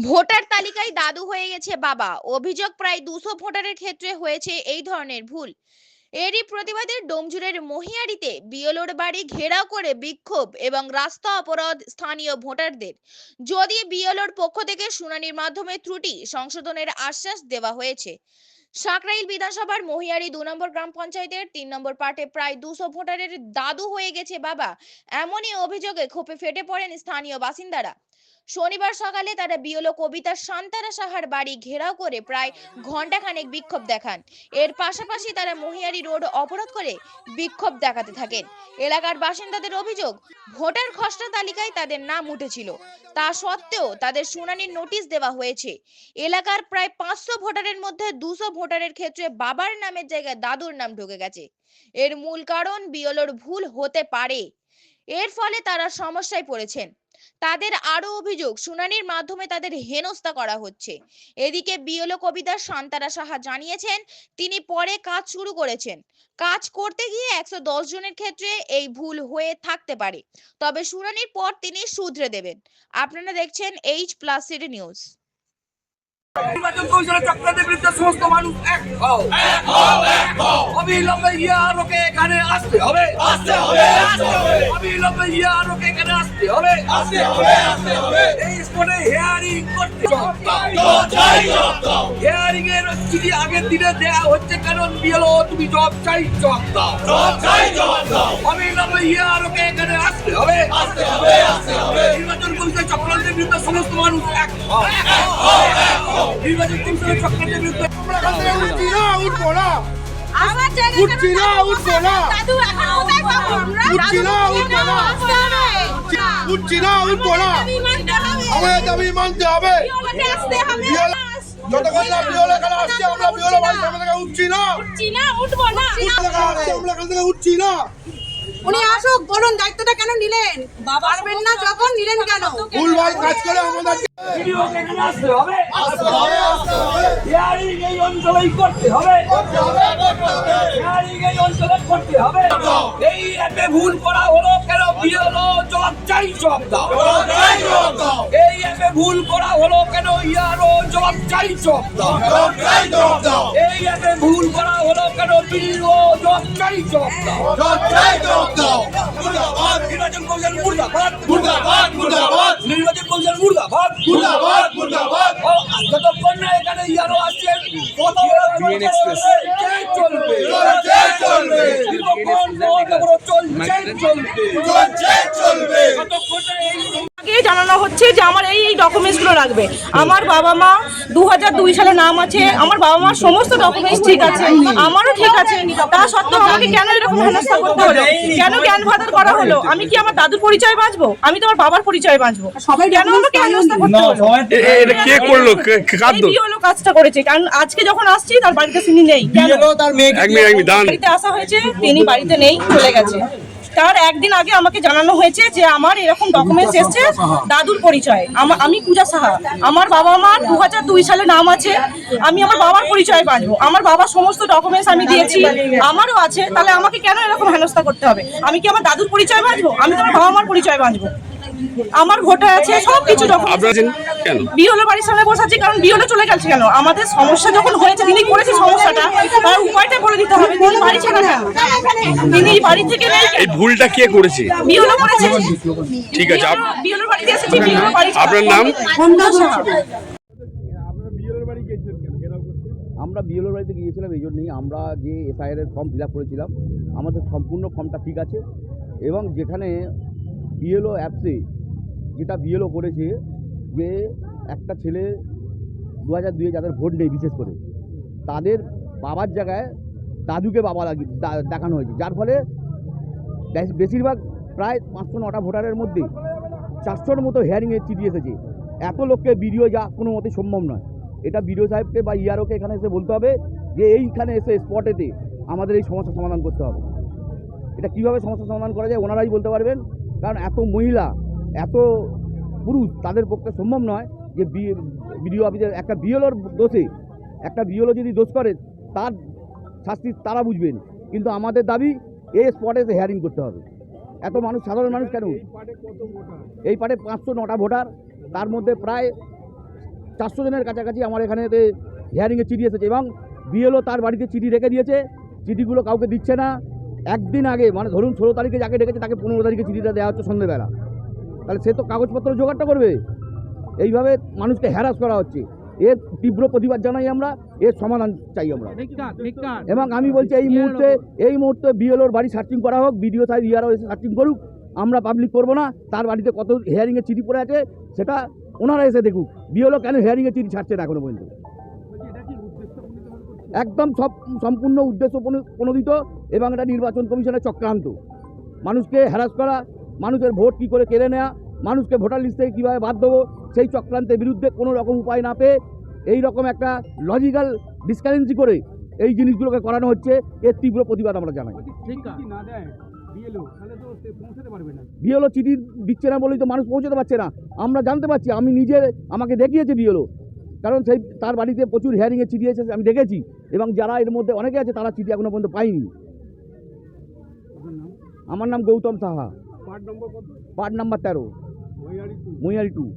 Voter তালিকায় দাদু হয়ে গেছে বাবা। অভিযোগ প্রায় 200 ভোটারের ক্ষেত্রে হয়েছে এই ধরনের ভুল। এরই প্রতিবাদে ডোমজুড়ের মহিয়ারিতে বিএলওর বাড়ি ঘেরাও করে বিক্ষোভ এবং রাস্তা অবরোধ স্থানীয় ভোটারদের। যদি বিএলওর পক্ষ থেকে শুনানির মাধ্যমে ত্রুটি সংশোধনের আশ্বাস দেওয়া হয়েছে। সাকরাইল বিধানসভার মহিয়ারি 2 নম্বর গ্রাম পঞ্চায়েতের 3 নম্বর পার্টে প্রায় 200 ভোটারের দাদু হয়ে গেছে বাবা, এমনই অভিযোগে ক্ষোভে ফেটে পড়েন স্থানীয় বাসিন্দারা। শনিবার সকালে তারা বিএলও কবিতা শান্তারা সাহার বাড়ি ঘেরাও করে প্রায় ঘন্টাখানেক বিক্ষোভ দেখান। এর পাশাপাশি তারা মহিয়ারি রোড অবরোধ করে বিক্ষোভ দেখাতে থাকেন। এলাকার বাসিন্দাদের অভিযোগ, ভোটার খসড়া তালিকায় তাদের নাম উঠেছিল, তা সত্ত্বেও তাদের শুনানির নোটিশ দেওয়া হয়েছে। এলাকার প্রায় 500 ভোটারের মধ্যে 200 ভোটারের ক্ষেত্রে বাবার নামের জায়গায় দাদুর নাম ঢুকে গেছে। এর মূল কারণ বিএলওর ভুল হতে পারে। এর ফলে তারা সমস্যায় পড়েছেন। তাদের আরো অভিযোগ, শুনানির মাধ্যমে তাদের হেনস্থা করা হচ্ছে। এদিকে বিএলও কবিতা শান্তারা সাহা জানিয়েছেন, তিনি পরে কাজ শুরু করেছেন। কাজ করতে গিয়ে 110 জনের ক্ষেত্রে এই ভুল হয়ে থাকতে পারে, তবে শুনানির পর তিনি শুধরে দেবেন। আপনারা দেখছেন H+ সিটি নিউজ। নির্বাচন কমিশনের চক্রান্তের বিরুদ্ধে সমস্ত মানুষ এক হও, এক হও, এক হও। অবিলম্বে ইয়ারোকে এখানে আসতে হবে, আসতে হবে, আসতে হবে। অবিলম্বে ইয়ারোকে এখানে আসতে হবে, আসতে হবে, আসতে হবে। এই স্পটে হিয়ারিং করতে হিয়ারিং এর চিঠি আগের দিনে দেয়া হচ্ছে, কারণ বিএলও তুমি জব চাই, জব দাও, জব চাই, জব দাও। অবিলম্বে ইয়ারোকে এখানে আসতে হবে, আসতে হবে, আসতে হবে। নির্বাচন কমিশনের চক্রান্তের বিরুদ্ধে সমস্ত মানুষ এক হও, এক হও, এক হও। নির্বাচন কমিশনের চক্রান্তের বিরুদ্ধে উঠছি না, উঠবো না, আমার উঠছি না, উঠবো না, দাদু এখন কোথায় পাবো আমরা? উঠছি না, উঠবো না, উঠছি না, উঠবো না। আমাদের দাবি মানতে হবে। যতক্ষণ না বিওলা এখানে আসছে, আমরা বিওলা বাড়ির সামনে থেকে উঠছি না, উঠবো না। আমরা এখান থেকে উঠছি না। উনি আসুক, বলুন দায়িত্বটা কেন নিলেন? পারবেন না যখন নিলেন কেন? ভুলভাল কাজ করে আমাদের ভিডিওকে এখানে আসতে হবে, আসতে হবে, আসতে হবে, হিয়ারিং এই অঞ্চলেই করতে হবে, করতে হবে, করতে হবে। হিয়ারিং এই অঞ্চলে করতে হবে। এই অ্যাপে ভুল করা হলো কেন? বিএলও জবাব চাই, জবাব দাও, জবাব চাই, জবাব দাও। এই অ্যাপে ভুল করা হলো কেন? ইয়ারও জবাব চাই, জবাব দাও, জবাব চাই, জবাব দাও। এই অ্যাপে ভুল করা হলো কেন? বিএলও জবাব চাই, জবাব দাও। জবাব চাই, জবাব দাও। মুর্দাবাদ, নির্বাচন কমিশন মুর্দাবাদ, মুর্দাবাদ, মুর্দাবাদ, নির্বাচন কমিশন মুর্দাবাদ, মুর্দাবাদ, মুর্দাবাদ। যতক্ষণ না এখানে ইয়ারও আসছে চলবে, চলবে, দীর্ঘক্ষণ চলছে, চলবে। যতক্ষণ না এই আগে জানানো হচ্ছে যে আমার এই ডকুমেন্টসগুলো লাগবে। আমার বাবা মা 2002 সালে নাম আছে, আমার বাবা মার সমস্ত ডকুমেন্টস ঠিক আছে, আমারও ঠিক আছে, তা সত্ত্বেও আমাকে কেন এরকম হেনস্থা করতে হলো? কেন জ্ঞান ভাদার করা হলো? আমি কি আমার দাদুর পরিচয় বাঁচবো? আমি তো আমার বাবার পরিচয় বাঁচবো। কেন আমাকে হেনস্থা করতে হলো? এটা কে করলো? কার দোষ? বিএলও কাজটা করেছে, কারণ আজকে যখন আসছি তার বাড়িতে তিনি নেই। কেন? এক মিনিট দাঁড়ান। বাড়িতে আসা হয়েছে, তিনি বাড়িতে নেই, চলে গেছে। তার একদিন আগে আমাকে জানানো হয়েছে যে আমার এরকম ডকুমেন্টস এসছে দাদুর পরিচয়। আমি পূজা সাহা, আমার বাবা মার 2002 সালে নাম আছে, আমি আমার বাবার পরিচয় বাঁচবো। আমার বাবার সমস্ত ডকুমেন্টস আমি দিয়েছি, আমারও আছে, তাহলে আমাকে কেন এরকম হেনস্থা করতে হবে? আমি কি আমার দাদুর পরিচয় বাঁচবো? আমি তো আমার বাবা মার পরিচয় বাঁচবো। আমার ভোটার আছে, সবকিছু আপনারা কেন বিওলো বাড়ির সামনে বসে আছি, কারণ বিওলো চলে গেছে কেন? আমাদের সমস্যা যখন হয়েছে, তিনি করেছে সমস্যাটা, তার উপায়টা বলে দিতে হবে। তিনি বাড়ি ছাড়া কেন? তিনি বাড়ি থেকে নেই। এই ভুলটা কে করেছে? বিওলো করেছে। ঠিক আছে, বিওলোর বাড়িতে এসেছি, বিওলোর বাড়ি ছাড়া। আপনার নাম? আমরা বিএলওর বাড়িতে গিয়েছিলাম এই জন্যই, আমরা যে এসআইআর এর ফর্ম ফিল আপ করেছিলাম, আমাদের সম্পূর্ণ ফর্মটা ঠিক আছে। এবং যেখানে বিএলও অ্যাপসে যেটা বিএলও করেছে, যে একটা ছেলে 2002 যাদের ভোট নেই বিশেষ করে, তাদের বাবার জায়গায় দাদুকে বাবা দেখানো হয়েছে, যার ফলে বেশিরভাগ প্রায় 509টা ভোটারের মধ্যে 400-র মতো হিয়ারিংয়ের চিঠি এসেছে। এত লোককে বিডিও যা কোনো মতে সম্ভব নয়। এটা বিডিও সাহেবকে বা ইয়ারওকে এখানে এসে বলতে হবে যে এইখানে এসে স্পটেতে আমাদের এই সমস্যার সমাধান করতে হবে। এটা কীভাবে সমস্যার সমাধান করা যায় ওনারাই বলতে পারবেন, কারণ এত মহিলা, এত পুরুষ, তাদের পক্ষে সম্ভব নয় যে বিডিও অফিসের একটা বিএলওর দোষে, একটা বিএলও যদি দোষ করে তার শাস্তি তারা বুঝবেন, কিন্তু আমাদের দাবি এই স্পটে এসে হিয়ারিং করতে হবে। এত মানুষ, সাধারণ মানুষ কেন? এই পার্টে 509টা ভোটার, তার মধ্যে প্রায় 400 জনের কাছাকাছি আমার এখানেতে হিয়ারিংয়ে চিঠি এসেছে এবং বিএলও তার বাড়িতে চিঠি রেখে দিয়েছে, চিঠিগুলো কাউকে দিচ্ছে না। একদিন আগে মানে ধরুন 16 তারিখে যাকে ডেকেছে তাকে 15 তারিখে চিঠিটা দেওয়া হচ্ছে সন্ধ্যেবেলা, তাহলে সে তো কাগজপত্র জোগাড়টা করবে। এইভাবে মানুষকে হ্যারাস করা হচ্ছে, এর তীব্র প্রতিবাদ জানাই আমরা, এর সমাধান চাই আমরা। এবং আমি বলছি এই মুহূর্তে বিএলওর বাড়ি সার্চিং করা হোক, বিডিও সাহেব ইয়ারও এসে সার্চিং করুক, আমরা পাবলিক করবো না। তার বাড়িতে কত হিয়ারিংয়ের চিঠি পড়ে আছে সেটা ওনারা এসে দেখুক, বিএলও কেন হিয়ারিংয়ের চিঠি ছাড়ছে না এখনো পর্যন্ত। একদম সম্পূর্ণ উদ্দেশ্য প্রণোদিত এবং এটা নির্বাচন কমিশনের চক্রান্ত। মানুষকে হ্যারাস করা, মানুষের ভোট কী করে কেড়ে নেওয়া, মানুষকে ভোটার লিস্ট থেকে কীভাবে বাদ দেবো, সেই চক্রান্তের বিরুদ্ধে কোনো রকম উপায় না পেয়ে এই রকম একটা লজিক্যাল ডিসকারেন্সি করে এই জিনিসগুলোকে করানো হচ্ছে, এর তীব্র প্রতিবাদ আমরা জানাই। বিএলও চিঠি দিচ্ছে না বলেই তো মানুষ পৌঁছতে পারছে না, আমরা জানতে পারছি। আমি নিজে আমাকে দেখিয়েছে বিএলও, কারণ সেই তার বাড়িতে প্রচুর হিয়ারিংয়ের চিঠি এসেছে আমি দেখেছি, এবং যারা এর মধ্যে অনেকে আছে তারা চিঠি এখনো পর্যন্ত পাইনি। আমার নাম গৌতম সাহা, পার্ট নাম্বার 13, মহিয়ারি 2।